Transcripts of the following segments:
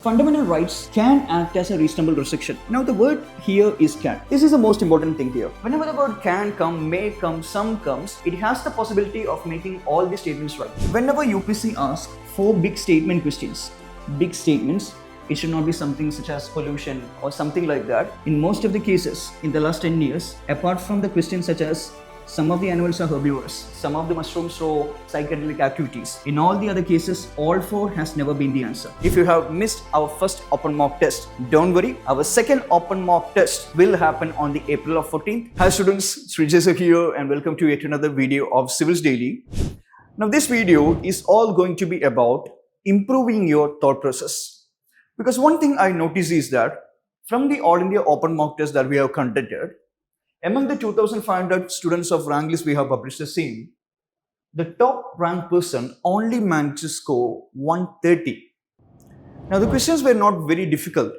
Fundamental rights can act as a reasonable restriction. Now the word here is can. This is the most important thing here. Whenever the word can come, may come, some comes, it has the possibility of making all the statements right. Whenever UPSC asks for big statement questions, big statements, it should not be something such as pollution or something like that. In most of the cases in the last 10 years, apart from the questions such as some of the animals are herbivores, some of the mushrooms show psychedelic activities. In all the other cases, all four has never been the answer. If you have missed our first open mock test, don't worry. Our second open mock test will happen on the April of 14th. Hi students, Sreejay here and welcome to yet another video of Civilsdaily. Now this video is all going to be about improving your thought process. Because one thing I noticed is that from the All India open mock test that we have conducted, among the 2,500 students of rank list we have published the same, the top ranked person only managed to score 130. Now the questions were not very difficult.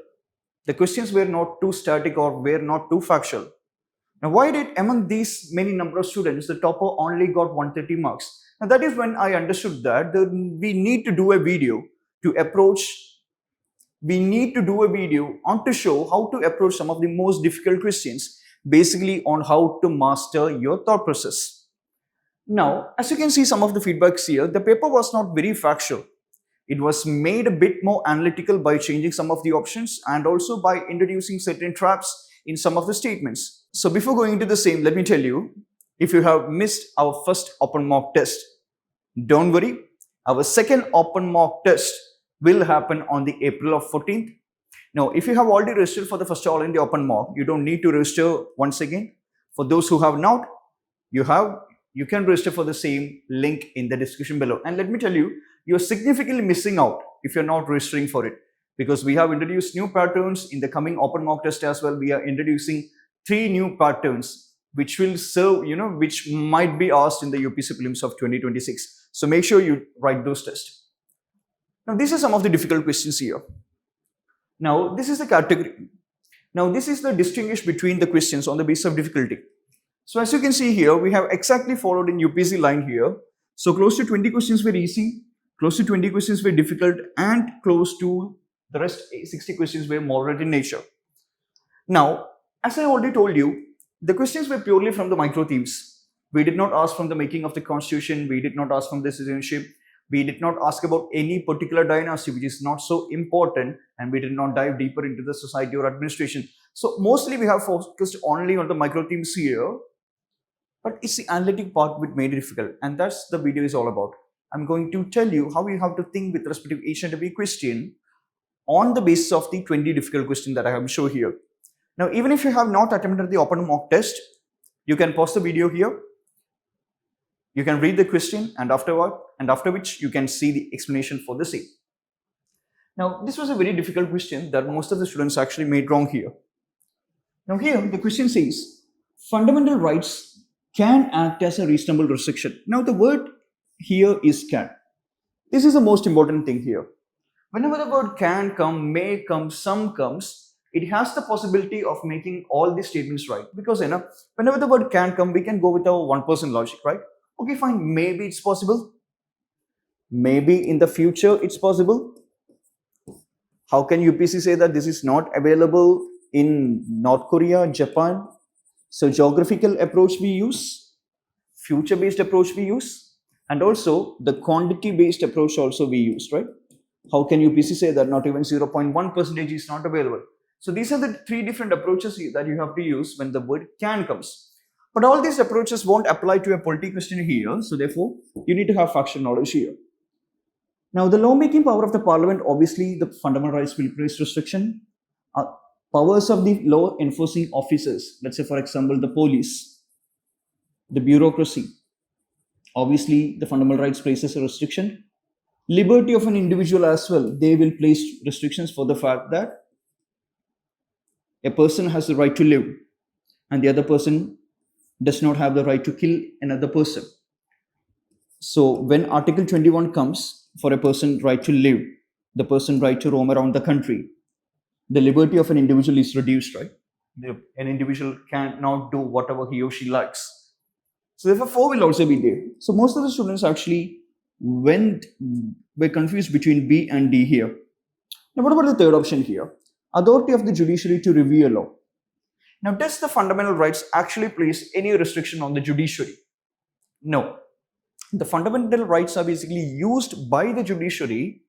The questions were not too static or were not too factual. Now why did among these many number of students the topper only got 130 marks? Now that is when I understood that we need to do a video to approach. We need to do a video on to show how to approach some of the most difficult questions, basically on how to master your thought process. Now, as you can see some of the feedbacks here, the paper was not very factual. It was made a bit more analytical by changing some of the options and also by introducing certain traps in some of the statements. So before going into the same, let me tell you, if you have missed our first open mock test, don't worry. Our second open mock test will happen on the April of 14th. Now, if you have already registered for the first All India open mock, you don't need to register once again. For those who have not, you can register for the same link in the description below. And let me tell you, you're significantly missing out if you're not registering for it, because we have introduced new patterns in the coming open mock test as well. We are introducing 3 new patterns which will serve, which might be asked in the UPSC Prelims of 2026. So make sure you write those tests. Now, these are some of the difficult questions here. Now, this is the category. Now, this is the distinguish between the questions on the basis of difficulty. So, as you can see here, we have exactly followed in UPSC line here. So, close to 20 questions were easy, close to 20 questions were difficult, and close to the rest 60 questions were moderate in nature. Now, as I already told you, the questions were purely from the micro themes. We did not ask from the making of the constitution. We did not ask from the citizenship. We did not ask about any particular dynasty, which is not so important, and we did not dive deeper into the society or administration. So mostly we have focused only on the micro themes here, but it's the analytic part which made it difficult, and that's the video is all about. I'm going to tell you how you have to think with respect to each and every question on the basis of the 20 difficult questions that I have shown here. Now, even if you have not attempted the open mock test, you can pause the video here. You can read the question and after which you can see the explanation for the same. Now, this was a very difficult question that most of the students actually made wrong here. Now here, the question says, fundamental rights can act as a reasonable restriction. Now the word here is can. This is the most important thing here. Whenever the word can come, may come, some comes, it has the possibility of making all these statements right. Because whenever the word can come, we can go with our one-person logic, right? Okay, fine, maybe it's possible. Maybe in the future it's possible. How can UPSC say that this is not available in North Korea, Japan? So geographical approach we use, future-based approach we use, and also the quantity-based approach also we use, right? How can UPSC say that not even 0.1% is not available? So these are the 3 different approaches that you have to use when the word can comes. But all these approaches won't apply to a polity question here. So therefore, you need to have factual knowledge here. Now, the lawmaking power of the parliament, obviously, the fundamental rights will place restriction. Powers of the law enforcing officers, let's say, for example, the police, the bureaucracy, obviously, the fundamental rights places a restriction. Liberty of an individual as well, they will place restrictions for the fact that a person has the right to live and the other person does not have the right to kill another person. So when Article 21 comes, for a person right to live, the person right to roam around the country, the liberty of an individual is reduced, right? An individual cannot do whatever he or she likes. So therefore 4 will also be there. So most of the students actually were confused between B and D here. Now, what about the third option here? Authority of the judiciary to review a law. Now, does the fundamental rights actually place any restriction on the judiciary? No. The fundamental rights are basically used by the judiciary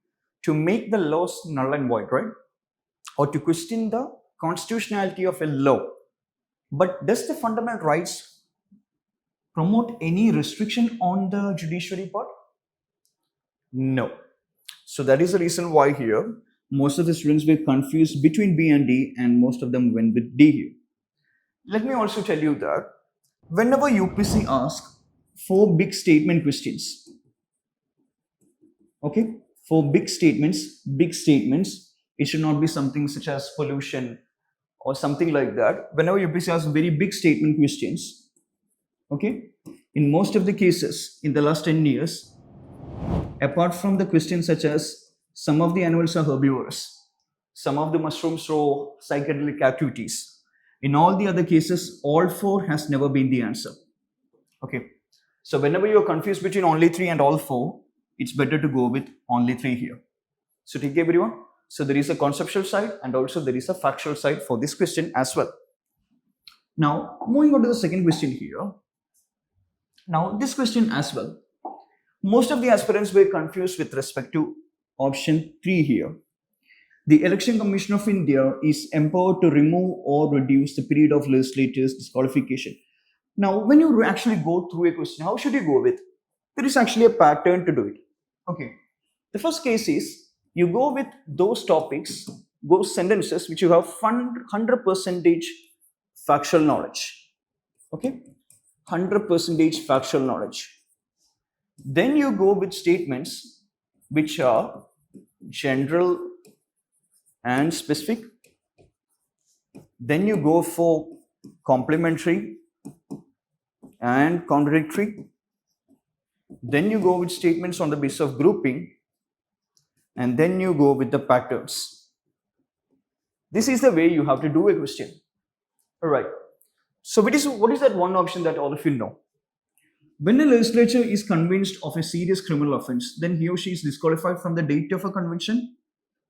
to make the laws null and void, right? Or to question the constitutionality of a law. But does the fundamental rights promote any restriction on the judiciary part? No. So that is the reason why here most of the students were confused between B and D, and most of them went with D here. Let me also tell you that whenever UPSC asks for big statement questions, okay, for big statements, it should not be something such as pollution or something like that. Whenever UPSC asks very big statement questions, okay, in most of the cases in the last 10 years, apart from the questions such as some of the animals are herbivores, some of the mushrooms show psychedelic activities, in all the other cases, all 4 has never been the answer. Okay. So whenever you're confused between only 3 and all 4, it's better to go with only 3 here. So take care, everyone. So there is a conceptual side and also there is a factual side for this question as well. Now, moving on to the second question here. Now, this question as well. Most of the aspirants were confused with respect to option 3 here. The Election Commission of India is empowered to remove or reduce the period of legislators' disqualification. Now, when you actually go through a question, how should you go with? There is actually a pattern to do it. Okay. The first case is you go with those topics, those sentences which you have 100% factual knowledge. Okay. 100% factual knowledge. Then you go with statements which are general and specific. Then you go for complementary and contradictory. Then you go with statements on the basis of grouping, and then you go with the patterns. This is the way you have to do a question. All right. So what is that one option that all of you know? When a legislature is convinced of a serious criminal offense, then he or she is disqualified from the date of a conviction.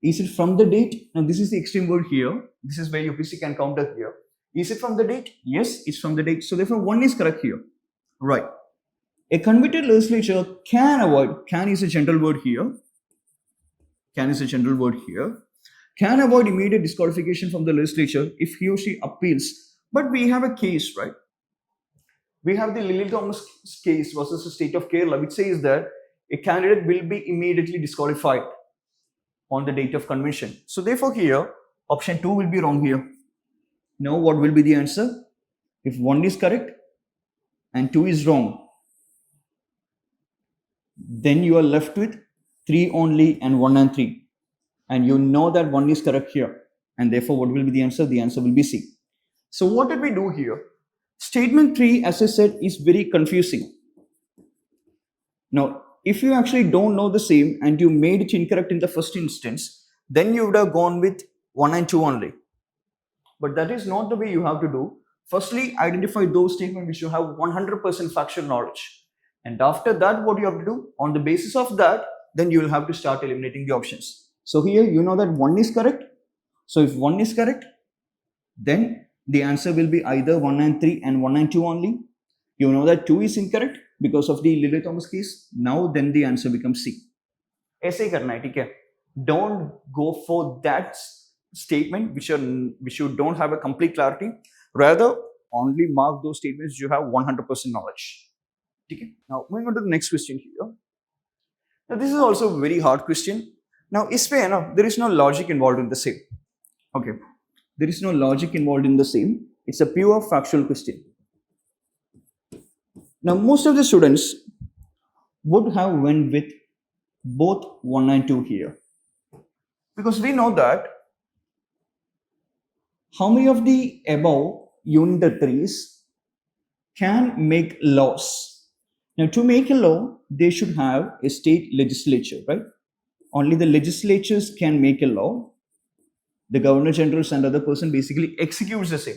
Is it from the date? Now, this is the extreme word here. This is where UPSC can counter here. Is it from the date? Yes, it's from the date. So, therefore, 1 is correct here. Right. A convicted legislature can avoid, can is a general word here. Can is a general word here. Can avoid immediate disqualification from the legislature if he or she appeals. But we have a case, right? We have the Lily Thomas case versus the state of Kerala, which says that a candidate will be immediately disqualified on the date of convention. So therefore here, option 2 will be wrong here. Now what will be the answer? If 1 is correct and 2 is wrong, then you are left with 3 only and 1 and 3. And you know that 1 is correct here. And therefore what will be the answer? The answer will be C. So what did we do here? Statement 3, as I said, is very confusing. Now, if you actually don't know the same and you made it incorrect in the first instance, then you would have gone with 1 and 2 only. But that is not the way you have to do. Firstly, identify those statements which you have 100% factual knowledge. And after that, what you have to do? On the basis of that, then you will have to start eliminating the options. So here, you know that 1 is correct. So if 1 is correct, then the answer will be either 1 and 3 and 1 and 2 only. You know that 2 is incorrect because of the Lily Thomas case. Now then the answer becomes C. ऐसे ही करना है, ठीक है? Don't go for that statement which you don't have a complete clarity. Rather, only mark those statements you have 100% knowledge. Okay? Now moving on to the next question here. Now this is also a very hard question. Now there is no logic involved in the same. Okay. There is no logic involved in the same. It's a pure factual question. Now, most of the students would have went with both 1 and 2 here. Because we know that how many of the above unitaries can make laws. Now, to make a law, they should have a state legislature, right? Only the legislatures can make a law. The governor generals and other person basically executes the same.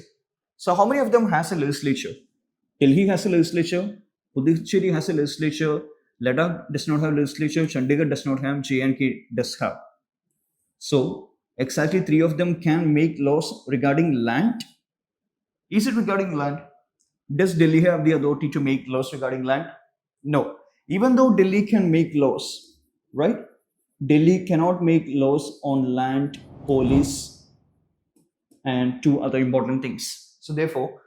So how many of them has a legislature? Delhi has a legislature, Puducherry has a legislature, Ladakh does not have legislature, Chandigarh does not have, J&K does have. So Exactly 3 of them can make laws regarding land. Is it regarding land? Does Delhi have the authority to make laws regarding land? No. Even though Delhi can make laws, right? Delhi cannot make laws on land, police, and 2 other important things. So therefore,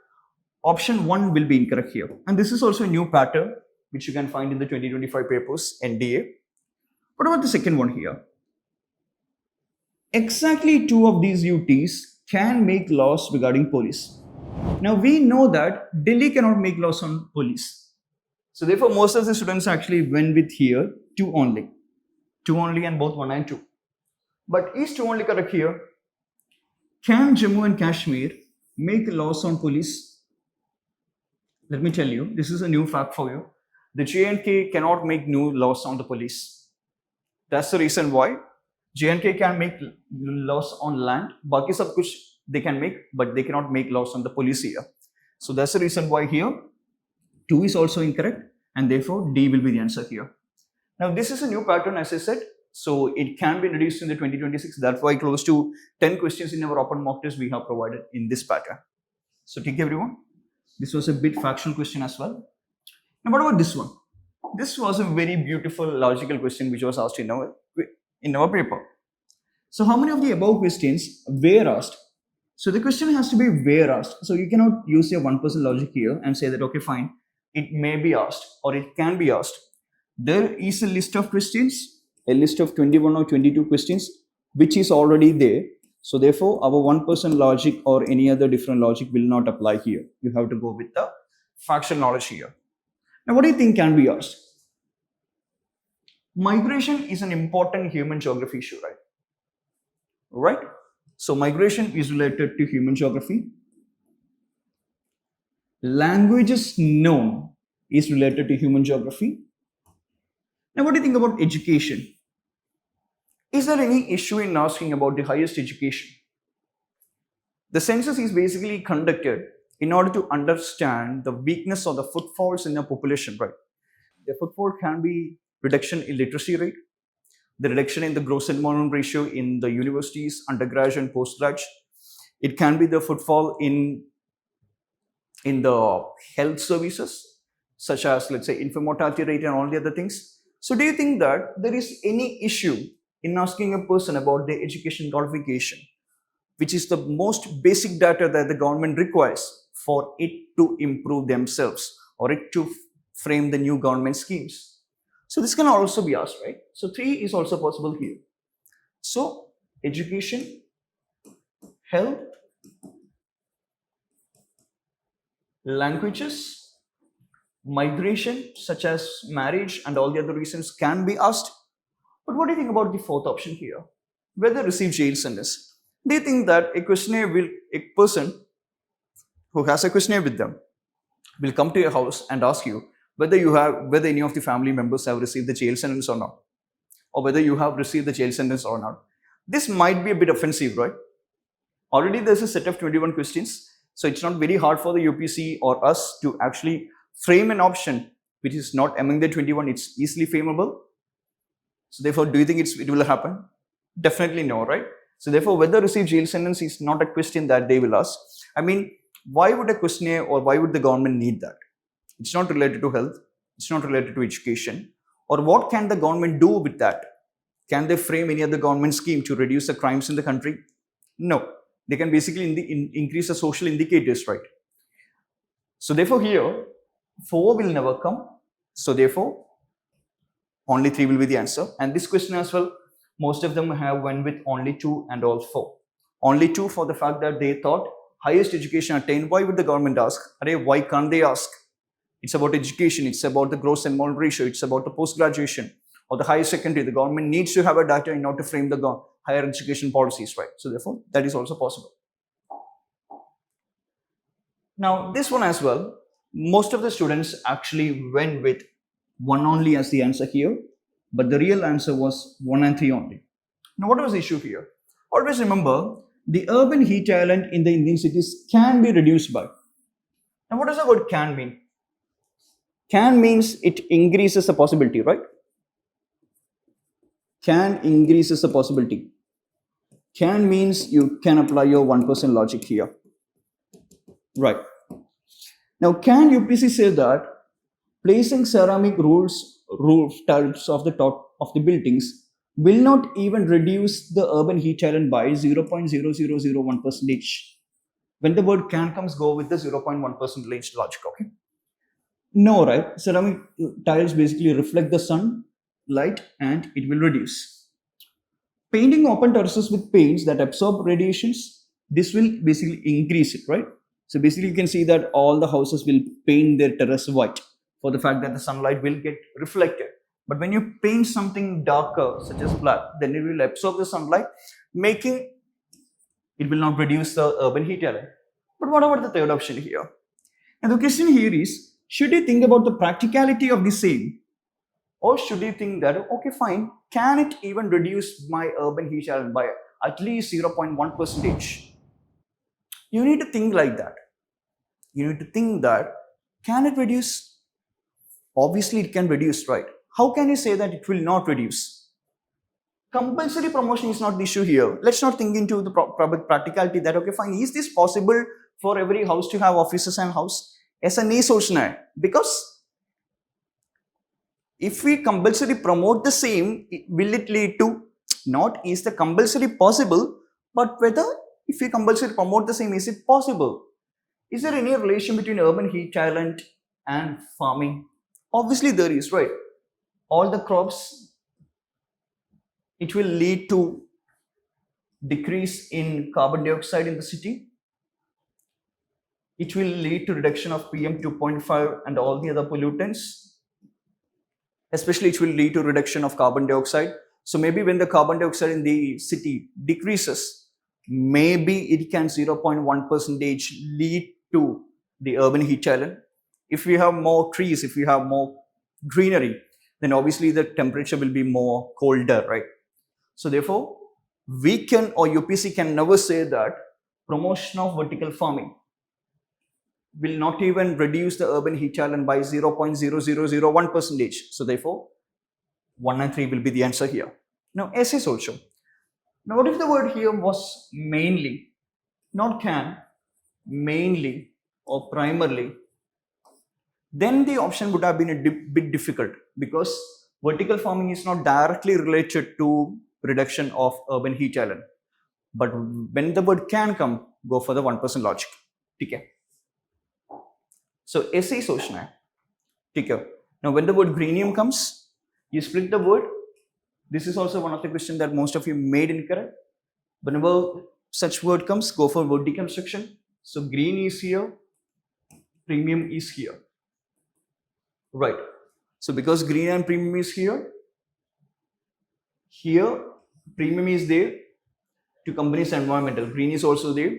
option 1 will be incorrect here. And this is also a new pattern which you can find in the 2025 papers, NDA. What about the second one here? Exactly 2 of these UTs can make laws regarding police. Now we know that Delhi cannot make laws on police. So therefore, most of the students actually went with here 2 only. 2 only and both 1 and 2. But is 2 only correct here? Can Jammu and Kashmir make laws on police? Let me tell you, this is a new fact for you. The J&K cannot make new laws on the police. That's the reason why J&K can make laws on land. Baki sab kuch they can make, but they cannot make laws on the police here. So that's the reason why here 2 is also incorrect, and therefore D will be the answer here. Now this is a new pattern, as I said, so it can be reduced in the 2026. That's why close to 10 questions in our open mock test we have provided in this pattern. So take everyone. This was a bit factual question as well. Now what about this one? This was a very beautiful logical question which was asked in our paper. So how many of the above questions were asked? So the question has to be were asked. So you cannot use your 1% logic here and say that, okay, fine, it may be asked or it can be asked. There is a list of questions, a list of 21 or 22 questions, which is already there. So therefore, our 1% logic or any other different logic will not apply here. You have to go with the factual knowledge here. Now, what do you think can be asked? Migration is an important human geography issue, right? Right? So migration is related to human geography. Languages known is related to human geography. Now, what do you think about education? Is there any issue in asking about the highest education? The census is basically conducted in order to understand the weakness or the footfalls in the population, right? The footfall can be reduction in literacy rate, the reduction in the gross enrollment ratio in the universities, undergraduate and postgraduate. It can be the footfall in the health services, such as, let's say, infant mortality rate and all the other things. So do you think that there is any issue in asking a person about their education qualification, which is the most basic data that the government requires for it to improve themselves or it to frame the new government schemes? So this can also be asked, right? So 3 is also possible here. So education, health, languages, migration, such as marriage and all the other reasons can be asked. But what do you think about the 4th option here? Whether receive jail sentence. Do you think that a person who has a questionnaire with them will come to your house and ask you whether any of the family members have received the jail sentence or not, or whether you have received the jail sentence or not? This might be a bit offensive, right? Already there's a set of 21 questions, so it's not very hard for the UPSC or us to actually frame an option which is not among the 21. It's easily frameable. So therefore, do you think it will happen? Definitely no, right? So therefore, whether receive jail sentence is not a question that they will ask. I mean, why would a questionnaire or why would the government need that? It's not related to health. It's not related to education. Or what can the government do with that? Can they frame any other government scheme to reduce the crimes in the country? No. They can basically increase the social indicators, right? So therefore here, 4 will never come. So therefore, only 3 will be the answer. And this question as well, most of them have went with only 2 and all 4. Only 2 for the fact that they thought highest education attained. Why would the government ask? Why can't they ask? It's about education. It's about the gross enrollment ratio. It's about the post-graduation or the higher secondary. The government needs to have a data in order to frame the higher education policies, right? So therefore, that is also possible. Now, this one as well, most of the students actually went with 1 only as the answer here, but the real answer was 1 and 3 only. Now, what was the issue here? Always remember, the urban heat island in the Indian cities can be reduced by. Now, what does the word can mean? Can means it increases the possibility, right? Can increases the possibility. Can means you can apply your 1% logic here. Right. Now, can UPSC say that placing ceramic roof tiles of the top of the buildings will not even reduce the urban heat challenge by 0.0001 percentage? When the word can comes, go with the 0.1% logic, okay? No, right? Ceramic tiles basically reflect the sun light and it will reduce. Painting open terraces with paints that absorb radiations, this will basically increase it, right? So basically you can see that all the houses will paint their terrace white for the fact that the sunlight will get reflected. But when you paint something darker, such as black, then it will absorb the sunlight, making it will not reduce the urban heat element. But what about the third option here? And the question here is, should you think about the practicality of the same? Or should you think that, okay, fine, can it even reduce my urban heat challenge by at least 0.1 percentage? You need to think like that. You need to think that, can it reduce? Obviously, it can reduce, right? How can you say that it will not reduce? Compulsory promotion is not the issue here. Let's not think into the practicality that, okay, fine, is this possible for every house to have offices and house? ऐसा नहीं सोचना है, because if we compulsory promote the same, will it lead to, not is the compulsory possible, but whether if we compulsory promote the same, is it possible? Is there any relation between urban heat challenge and farming? Obviously there is, right? All the crops, it will lead to decrease in carbon dioxide in the city. It will lead to reduction of PM 2.5 and all the other pollutants. Especially it will lead to reduction of carbon dioxide. So maybe when the carbon dioxide in the city decreases, maybe it can 0.1 percentage lead to the urban heat challenge. If we have more trees, if we have more greenery, then obviously the temperature will be more colder, right? So therefore, we can, or UPSC can never say that promotion of vertical farming will not even reduce the urban heat challenge by 0.0001 percentage. So therefore, 1 and 3 will be the answer here. Now, essays also. Now, what if the word here was mainly, not can, mainly or primarily? Then the option would have been a bit difficult, because vertical farming is not directly related to reduction of urban heat challenge. But when the word can come, go for the 1% logic. Okay. So essay सोचना है, ठीक है? Now when the word greenium comes, you split the word. This is also one of the questions that most of you made incorrect. Whenever such word comes, go for word deconstruction. So green is here, premium is here. Right. So because green and premium is here, premium is there to company's environmental. Green is also there.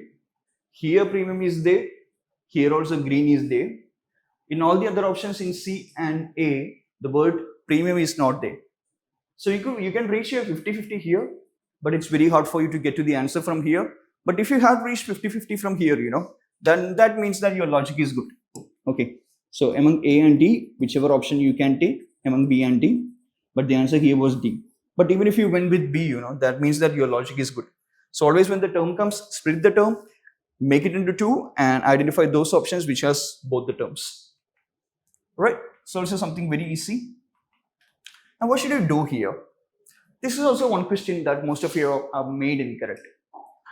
Here premium is there. Here also green is there. In all the other options in C and A, the word premium is not there. So you can reach here 50-50 here, but it's very hard for you to get to the answer from here. But if you have reached 50-50 from here, then that means that your logic is good. Okay. So among A and D, whichever option you can take, among B and D, but the answer here was D. But even if you went with B, that means that your logic is good. So always when the term comes, split the term, make it into 2 and identify those options which has both the terms. Right? So this is something very easy. Now what should you do here? This is also one question that most of you have made incorrect.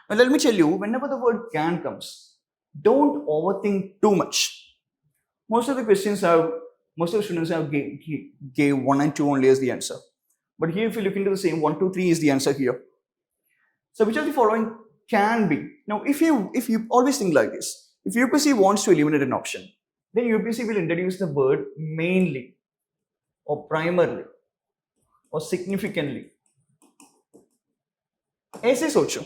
Now let me tell you, whenever the word can comes, don't overthink too much. Most of the students have gave 1 and 2 only as the answer. But here if you look into the same, 1, 2, 3 is the answer here. So which of the following can be? Now if you always think like this, if UPSC wants to eliminate an option, then UPSC will introduce the word mainly or primarily or significantly. ऐसे सोचो.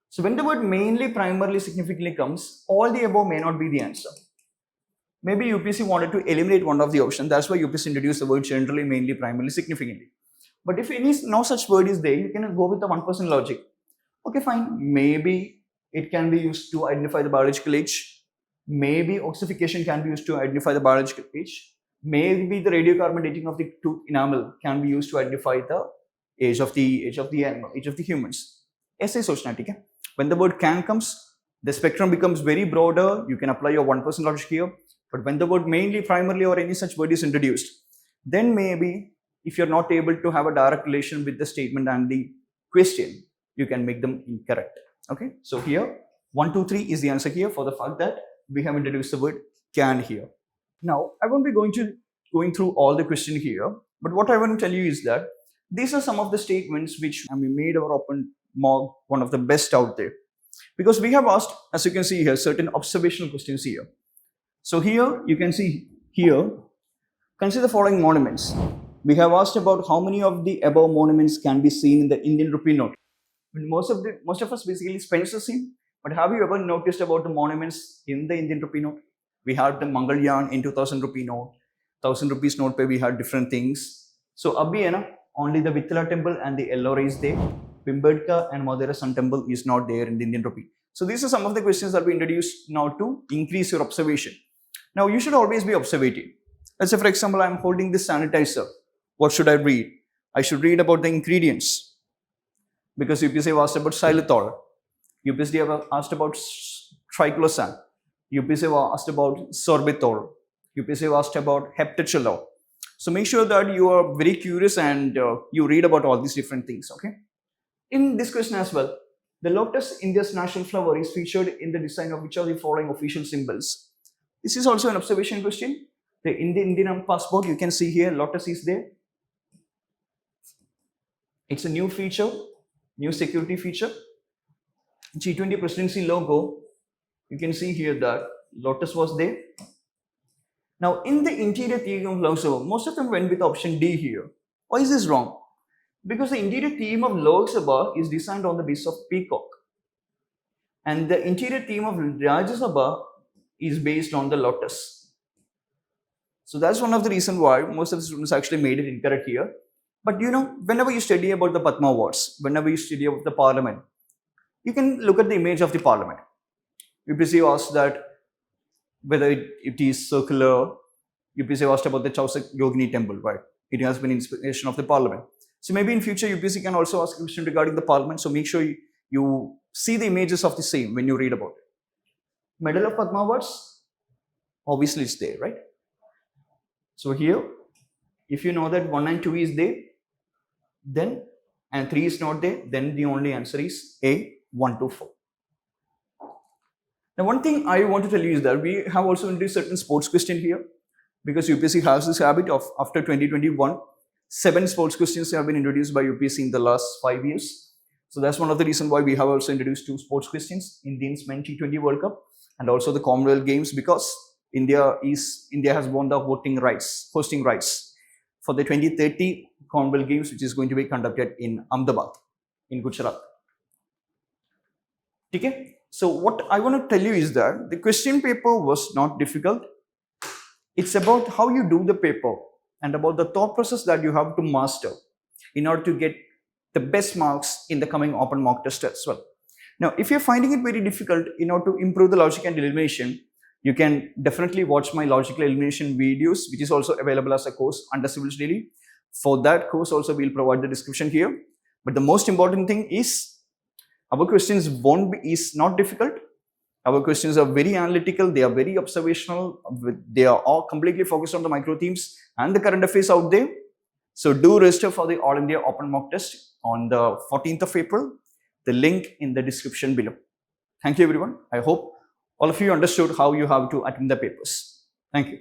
So when the word mainly, primarily, significantly comes, all the above may not be the answer. Maybe UPSC wanted to eliminate one of the options. That's why UPSC introduced the word generally, mainly, primarily, significantly. But if no such word is there, you can go with the 1% logic. Okay, fine. Maybe it can be used to identify the biological age. Maybe ossification can be used to identify the biological age. Maybe the radiocarbon dating of the tooth enamel can be used to identify the age of the animal, age of the humans. ऐसे सोचना, ठीक है? When the word can comes, the spectrum becomes very broader. You can apply your 1% logic here. But when the word mainly, primarily, or any such word is introduced, then maybe if you're not able to have a direct relation with the statement and the question, you can make them incorrect. Okay, so here 1, 2, 3 is the answer here for the fact that we have introduced the word can here. Now I won't be going through all the question here, but what I want to tell you is that these are some of the statements which made our open mock one of the best out there, because we have asked, as you can see here, certain observational questions here. So here you can see here, consider the following monuments. We have asked about how many of the above monuments can be seen in the Indian rupee note. Most of us basically spends the same, but have you ever noticed about the monuments in the Indian rupee note? We had the Mangalyan in 2000 rupee note, 1000 rupees note where we had different things. So abhi hai na, only the Vithala temple and the Ellora is there. Pimbadka and Madura Sun temple is not there in the Indian rupee. So these are some of the questions that we introduced now to increase your observation. Now you should always be observative. Let's say, for example, I'm holding this sanitizer. What should I read? I should read about the ingredients, because UPSC asked about xylitol. UPSC asked about triclosan. UPSC asked about sorbitol. UPSC asked about heptatolol. So make sure that you are very curious and you read about all these different things. Okay. In this question as well, the lotus, India's national flower, is featured in the design of which of the following official symbols? This is also an observation question. The Indian passport, you can see here, lotus is there. It's a new feature, new security feature. G20 presidency logo, you can see here that lotus was there. Now, in the interior theme of Lok Sabha, most of them went with option D here. Why is this wrong? Because the interior theme of Lok Sabha is designed on the basis of peacock, and the interior theme of Rajya Sabha is based on the lotus. So that's one of the reasons why most of the students actually made it incorrect here. But you know, whenever you study about the Padma Awards, whenever you study about the parliament, you can look at the image of the parliament. UPSC asked that whether it is circular. UPSC asked about the Chausak Yogini temple, right? It has been inspiration of the parliament. So maybe in future UPSC can also ask a question regarding the parliament. So make sure you see the images of the same when you read about it. Medal of Padma Awards, obviously it's there, right? So here, if you know that 1 and 2 is there, then and 3 is not there, then the only answer is A, 1 to 4. Now, one thing I want to tell you is that we have also introduced certain sports question here, because UPSC has this habit of, after 2021, 7 sports questions have been introduced by UPSC in the last 5 years. So that's one of the reasons why we have also introduced 2 sports questions, Indians Men T20 World Cup and also the Commonwealth Games, because India has won the hosting rights for the 2030 Commonwealth Games, which is going to be conducted in Ahmedabad, in Gujarat. Okay? So what I want to tell you is that the question paper was not difficult. It's about how you do the paper and about the thought process that you have to master in order to get the best marks in the coming open mock test as well. Now, if you're finding it very difficult in order to improve the logic and elimination, you can definitely watch my logical elimination videos, which is also available as a course under Civilsdaily. For that course also, we'll provide the description here. But the most important thing is our questions is not difficult. Our questions are very analytical. They are very observational. They are all completely focused on the micro themes and the current affairs out there. So do register for the All India Open Mock Test on the 14th of April. The link in the description below. Thank you, everyone. I hope all of you understood how you have to attend the papers. Thank you.